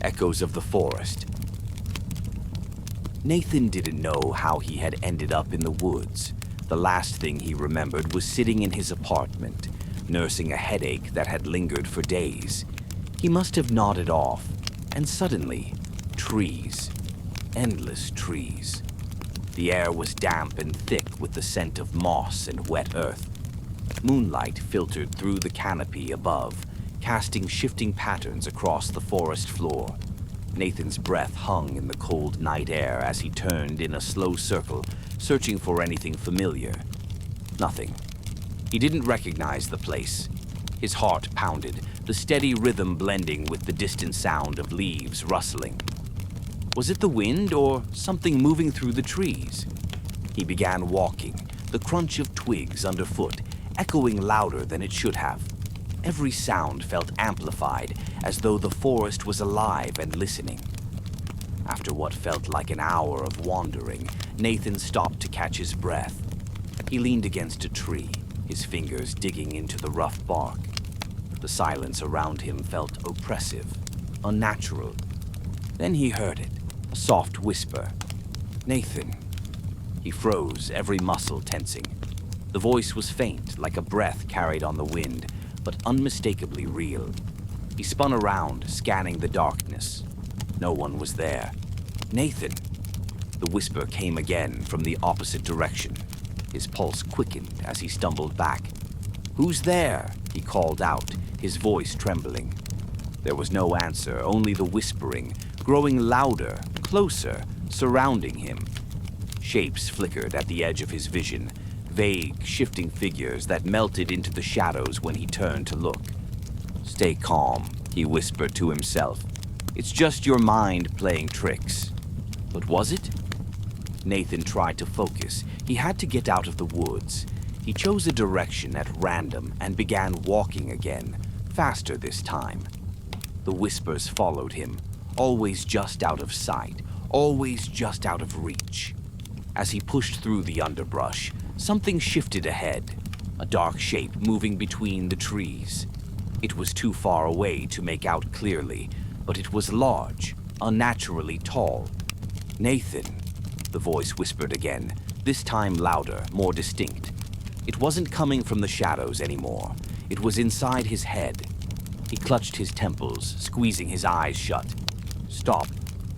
echoes of the forest. Nathan didn't know how he had ended up in the woods. The last thing he remembered was sitting in his apartment, nursing a headache that had lingered for days. He must have nodded off, and suddenly, trees. Endless trees. The air was damp and thick with the scent of moss and wet earth. Moonlight filtered through the canopy above, casting shifting patterns across the forest floor. Nathan's breath hung in the cold night air as he turned in a slow circle, searching for anything familiar. Nothing. He didn't recognize the place. His heart pounded, the steady rhythm blending with the distant sound of leaves rustling. Was it the wind or something moving through the trees? He began walking, the crunch of twigs underfoot echoing louder than it should have. Every sound felt amplified, as though the forest was alive and listening. After what felt like an hour of wandering, Nathan stopped to catch his breath. He leaned against a tree, his fingers digging into the rough bark. The silence around him felt oppressive, unnatural. Then he heard it, a soft whisper. "Nathan." He froze, every muscle tensing. The voice was faint, like a breath carried on the wind, but unmistakably real. He spun around, scanning the darkness. No one was there. "Nathan." The whisper came again from the opposite direction. His pulse quickened as he stumbled back. "Who's there?" he called out, his voice trembling. There was no answer, only the whispering, growing louder, closer, surrounding him. Shapes flickered at the edge of his vision, vague, shifting figures that melted into the shadows when he turned to look. "Stay calm," he whispered to himself. "It's just your mind playing tricks." But was it? Nathan tried to focus. He had to get out of the woods. He chose a direction at random and began walking again, faster this time. The whispers followed him, always just out of sight, always just out of reach. As he pushed through the underbrush, something shifted ahead, a dark shape moving between the trees. It was too far away to make out clearly, but it was large, unnaturally tall. "Nathan," the voice whispered again, this time louder, more distinct. It wasn't coming from the shadows anymore. It was inside his head. He clutched his temples, squeezing his eyes shut. "Stop.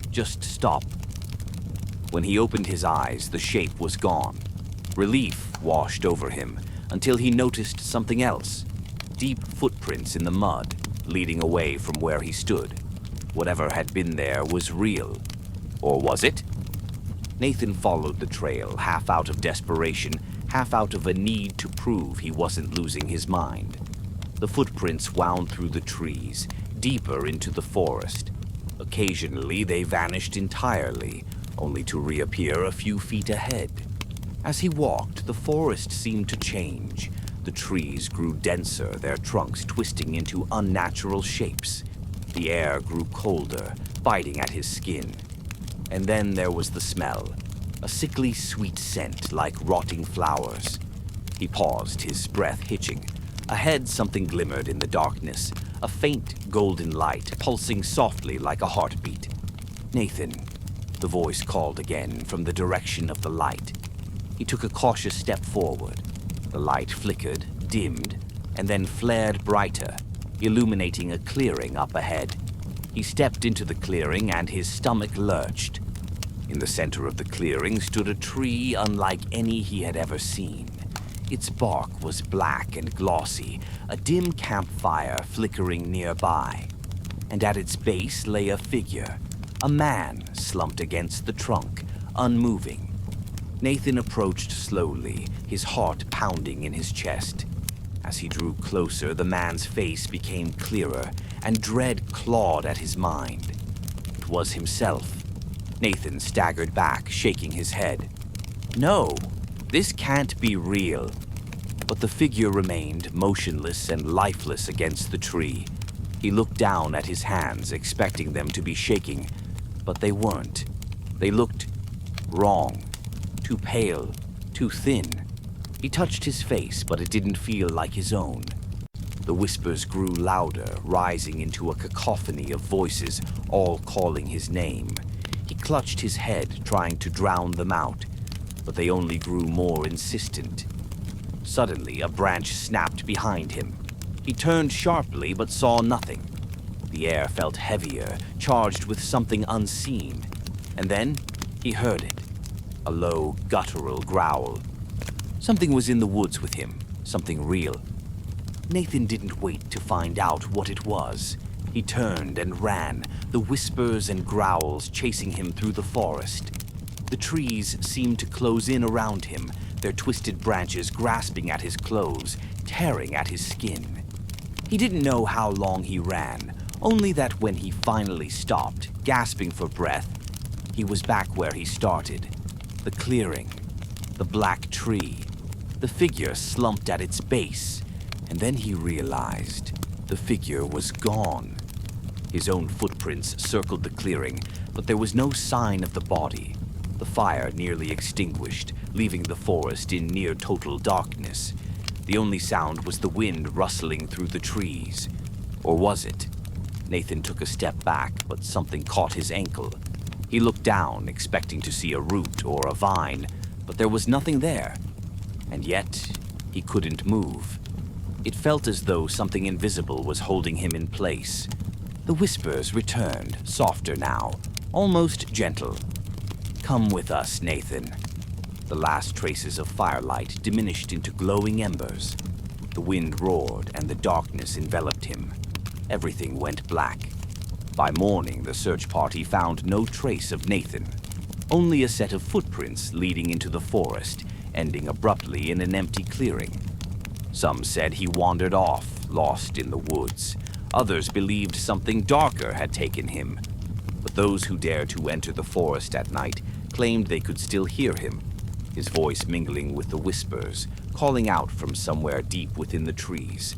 Just stop." When he opened his eyes, the shape was gone. Relief washed over him until he noticed something else. Deep footprints in the mud, leading away from where he stood. Whatever had been there was real. Or was it? Nathan followed the trail, half out of desperation, half out of a need to prove he wasn't losing his mind. The footprints wound through the trees, deeper into the forest. Occasionally they vanished entirely, only to reappear a few feet ahead. As he walked, the forest seemed to change. The trees grew denser, their trunks twisting into unnatural shapes. The air grew colder, biting at his skin. And then there was the smell, a sickly sweet scent like rotting flowers. He paused, his breath hitching. Ahead something glimmered in the darkness, a faint golden light pulsing softly like a heartbeat. "Nathan," the voice called again from the direction of the light. He took a cautious step forward. The light flickered, dimmed, and then flared brighter, illuminating a clearing up ahead. He stepped into the clearing and his stomach lurched. In the center of the clearing stood a tree unlike any he had ever seen. Its bark was black and glossy, a dim campfire flickering nearby. And at its base lay a figure, a man slumped against the trunk, unmoving. Nathan approached slowly, his heart pounding in his chest. As he drew closer, the man's face became clearer, and dread clawed at his mind. It was himself. Nathan staggered back, shaking his head. "No, this can't be real." But the figure remained motionless and lifeless against the tree. He looked down at his hands, expecting them to be shaking, but they weren't. They looked wrong. Too pale, too thin. He touched his face, but it didn't feel like his own. The whispers grew louder, rising into a cacophony of voices, all calling his name. He clutched his head, trying to drown them out, but they only grew more insistent. Suddenly, a branch snapped behind him. He turned sharply, but saw nothing. The air felt heavier, charged with something unseen. And then he heard it, a low, guttural growl. Something was in the woods with him, something real. Nathan didn't wait to find out what it was. He turned and ran, the whispers and growls chasing him through the forest. The trees seemed to close in around him, their twisted branches grasping at his clothes, tearing at his skin. He didn't know how long he ran, only that when he finally stopped, gasping for breath, he was back where he started. The clearing, the black tree. The figure slumped at its base, and then he realized the figure was gone. His own footprints circled the clearing, but there was no sign of the body. The fire nearly extinguished, leaving the forest in near total darkness. The only sound was the wind rustling through the trees. Or was it? Nathan took a step back, but something caught his ankle. He looked down, expecting to see a root or a vine, but there was nothing there. And yet, he couldn't move. It felt as though something invisible was holding him in place. The whispers returned, softer now, almost gentle. "Come with us, Nathan." The last traces of firelight diminished into glowing embers. The wind roared and the darkness enveloped him. Everything went black. By morning, the search party found no trace of Nathan. Only a set of footprints leading into the forest, ending abruptly in an empty clearing. Some said he wandered off, lost in the woods. Others believed something darker had taken him. But those who dared to enter the forest at night claimed they could still hear him, his voice mingling with the whispers, calling out from somewhere deep within the trees.